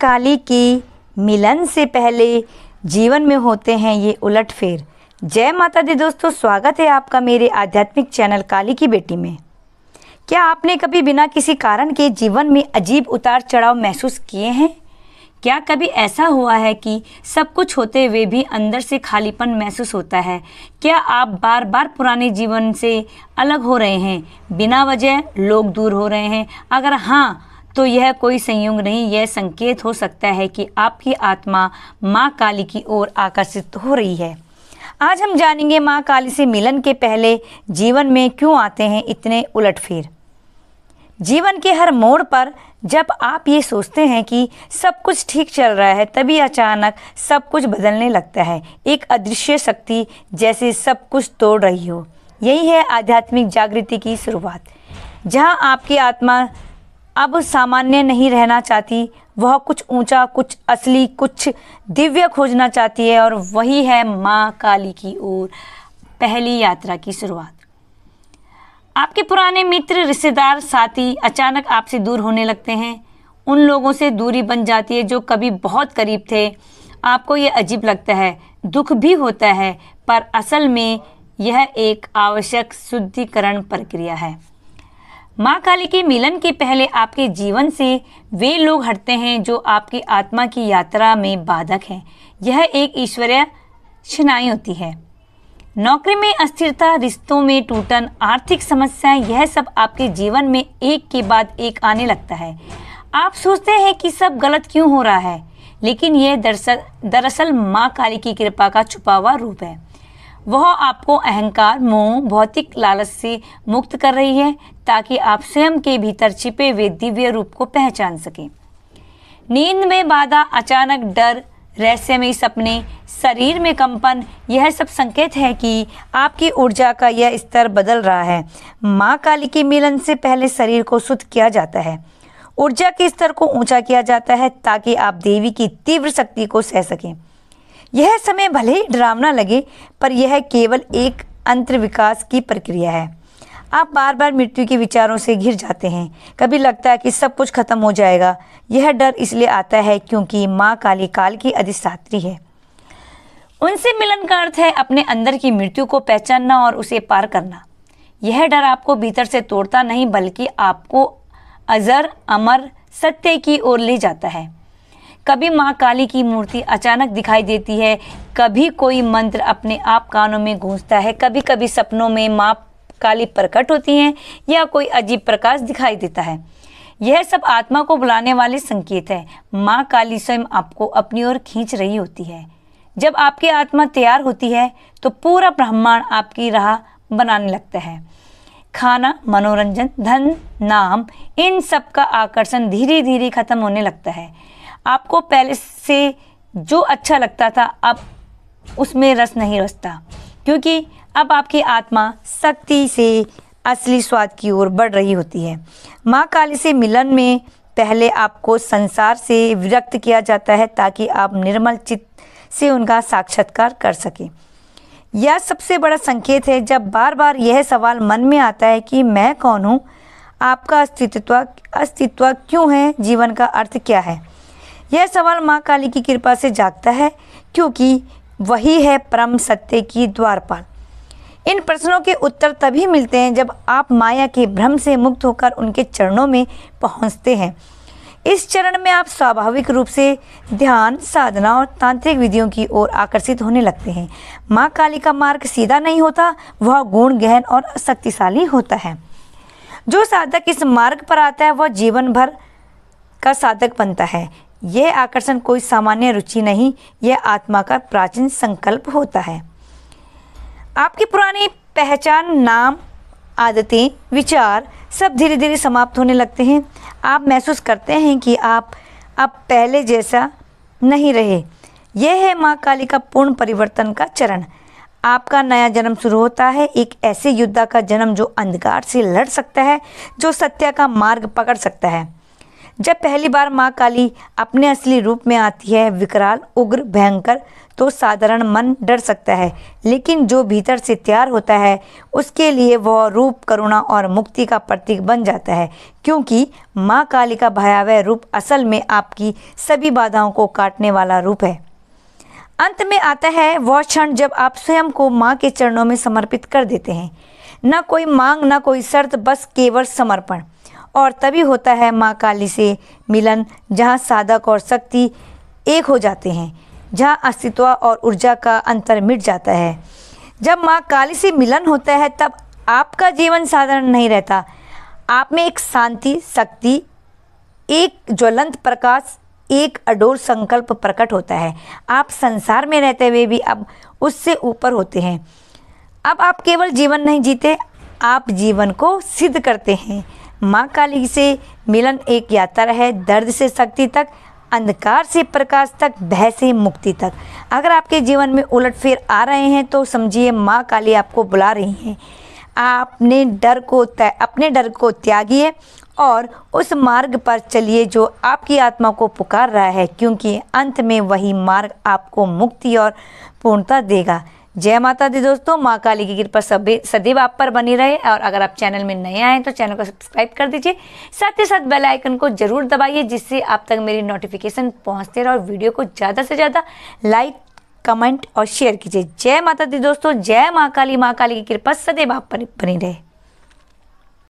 काली की मिलन से पहले जीवन में होते हैं ये उलटफेर। जय माता दी दोस्तों, स्वागत है आपका मेरे आध्यात्मिक चैनल काली की बेटी में। क्या आपने कभी बिना किसी कारण के जीवन में अजीब उतार चढ़ाव महसूस किए हैं? क्या कभी ऐसा हुआ है कि सब कुछ होते हुए भी अंदर से खालीपन महसूस होता है? क्या आप बार बार पुराने जीवन से अलग हो रहे हैं, बिना वजह लोग दूर हो रहे हैं? अगर हाँ, तो यह कोई संयोग नहीं, यह संकेत हो सकता है कि आपकी आत्मा माँ काली की ओर आकर्षित हो रही है। आज हम जानेंगे माँ काली से मिलन के पहले जीवन में क्यों आते हैं इतने उलटफेर। जीवन के हर मोड़ पर जब आप ये सोचते हैं कि सब कुछ ठीक चल रहा है, तभी अचानक सब कुछ बदलने लगता है। एक अदृश्य शक्ति जैसे सब कुछ तोड़ रही हो। यही है आध्यात्मिक जागृति की शुरुआत, जहाँ आपकी आत्मा अब सामान्य नहीं रहना चाहती। वह कुछ ऊंचा, कुछ असली, कुछ दिव्य खोजना चाहती है, और वही है माँ काली की ओर पहली यात्रा की शुरुआत। आपके पुराने मित्र, रिश्तेदार, साथी अचानक आपसे दूर होने लगते हैं। उन लोगों से दूरी बन जाती है जो कभी बहुत करीब थे। आपको ये अजीब लगता है, दुख भी होता है, पर असल में यह एक आवश्यक शुद्धिकरण प्रक्रिया है। माँ काली के मिलन के पहले आपके जीवन से वे लोग हटते हैं जो आपकी आत्मा की यात्रा में बाधक हैं। यह एक ईश्वरीय क्षणाई होती है। नौकरी में अस्थिरता, रिश्तों में टूटन, आर्थिक समस्याएं, यह सब आपके जीवन में एक के बाद एक आने लगता है। आप सोचते हैं कि सब गलत क्यों हो रहा है, लेकिन यह दरअसल माँ काली की कृपा का छुपा हुआ रूप है। वह आपको अहंकार, मोह, भौतिक लालच से मुक्त कर रही है, ताकि आप स्वयं के भीतर छिपे हुए दिव्य रूप को पहचान सकें। नींद में बाधा, अचानक डर, रहस्यमय सपने, शरीर में कंपन, यह सब संकेत है कि आपकी ऊर्जा का यह स्तर बदल रहा है। माँ काली के मिलन से पहले शरीर को शुद्ध किया जाता है, ऊर्जा के स्तर को ऊंचा किया जाता है, ताकि आप देवी की तीव्र शक्ति को सह सकें। यह समय भले ही डरावना लगे, पर यह केवल एक अंतर्विकास की प्रक्रिया है। आप बार बार मृत्यु के विचारों से घिर जाते हैं। कभी लगता है कि सब कुछ खत्म हो जाएगा। यह डर इसलिए आता है क्योंकि माँ काली काल की अधिष्ठात्री है। उनसे मिलन का अर्थ है अपने अंदर की मृत्यु को पहचानना और उसे पार करना। यह डर आपको भीतर से तोड़ता नहीं, बल्कि आपको अजर अमर सत्य की ओर ले जाता है। कभी माँ काली की मूर्ति अचानक दिखाई देती है, कभी कोई मंत्र अपने आप कानों में गूंजता है, कभी कभी सपनों में माँ काली प्रकट होती हैं, या कोई अजीब प्रकाश दिखाई देता है। यह सब आत्मा को बुलाने वाले संकेत है। माँ काली स्वयं आपको अपनी ओर खींच रही होती है। जब आपकी आत्मा तैयार होती है, तो पूरा ब्रह्मांड आपकी राह बनाने लगता है। खाना, मनोरंजन, धन, नाम, इन सब का आकर्षण धीरे धीरे खत्म होने लगता है। आपको पहले से जो अच्छा लगता था, अब उसमें रस नहीं बचता, क्योंकि अब आपकी आत्मा शक्ति से असली स्वाद की ओर बढ़ रही होती है। माँ काली से मिलन में पहले आपको संसार से विरक्त किया जाता है, ताकि आप निर्मल चित्त से उनका साक्षात्कार कर सकें। यह सबसे बड़ा संकेत है। जब बार बार यह सवाल मन में आता है कि मैं कौन हूँ, आपका अस्तित्व क्यों है, जीवन का अर्थ क्या है, यह सवाल माँ काली की कृपा से जागता है, क्योंकि वही है परम सत्य की द्वारपाल। इन प्रश्नों के उत्तर तभी मिलते हैं जब आप माया के भ्रम से मुक्त होकर उनके चरणों में पहुंचते हैं। इस चरण में आप स्वाभाविक रूप से ध्यान, साधना और तांत्रिक विधियों की ओर आकर्षित होने लगते हैं। माँ काली का मार्ग सीधा नहीं होता, वह गुण गहन और शक्तिशाली होता है। जो साधक इस मार्ग पर आता है, वह जीवन भर का साधक बनता है। यह आकर्षण कोई सामान्य रुचि नहीं, यह आत्मा का प्राचीन संकल्प होता है। आपकी पुरानी पहचान, नाम, आदतें, विचार सब धीरे धीरे समाप्त होने लगते हैं। आप महसूस करते हैं कि आप अब पहले जैसा नहीं रहे। यह है माँ काली का पूर्ण परिवर्तन का चरण। आपका नया जन्म शुरू होता है, एक ऐसे योद्धा का जन्म जो अंधकार से लड़ सकता है, जो सत्य का मार्ग पकड़ सकता है। जब पहली बार माँ काली अपने असली रूप में आती है, विकराल, उग्र, भयंकर, तो साधारण मन डर सकता है, लेकिन जो भीतर से तैयार होता है उसके लिए वह रूप करुणा और मुक्ति का प्रतीक बन जाता है, क्योंकि माँ काली का भयावह रूप असल में आपकी सभी बाधाओं को काटने वाला रूप है। अंत में आता है वह क्षण जब आप स्वयं को माँ के चरणों में समर्पित कर देते हैं। न कोई मांग, न कोई शर्त, बस केवल समर्पण। और तभी होता है माँ काली से मिलन, जहाँ साधक और शक्ति एक हो जाते हैं, जहाँ अस्तित्व और ऊर्जा का अंतर मिट जाता है। जब माँ काली से मिलन होता है तब आपका जीवन साधारण नहीं रहता। आप में एक शांति, शक्ति, एक ज्वलंत प्रकाश, एक अडोर संकल्प प्रकट होता है। आप संसार में रहते हुए भी अब उससे ऊपर होते हैं। अब आप केवल जीवन नहीं जीते, आप जीवन को सिद्ध करते हैं। माँ काली से मिलन एक यात्रा है, दर्द से शक्ति तक, अंधकार से प्रकाश तक, भय से मुक्ति तक। अगर आपके जीवन में उलटफेर आ रहे हैं तो समझिए माँ काली आपको बुला रही हैं। अपने डर को त्यागिए और उस मार्ग पर चलिए जो आपकी आत्मा को पुकार रहा है, क्योंकि अंत में वही मार्ग आपको मुक्ति और पूर्णता देगा। जय माता दी दोस्तों। माँ काली की कृपा सदैव आप पर बनी रहे। और अगर आप चैनल में नए आए तो चैनल को सब्सक्राइब कर दीजिए, साथ ही साथ बेल आइकन को जरूर दबाइए, जिससे आप तक मेरी नोटिफिकेशन पहुँचते रहे। और वीडियो को ज़्यादा से ज़्यादा लाइक, कमेंट और शेयर कीजिए। जय माता दी दोस्तों। जय माँ काली। माँ काली की कृपा सदैव आप पर बनी रहे।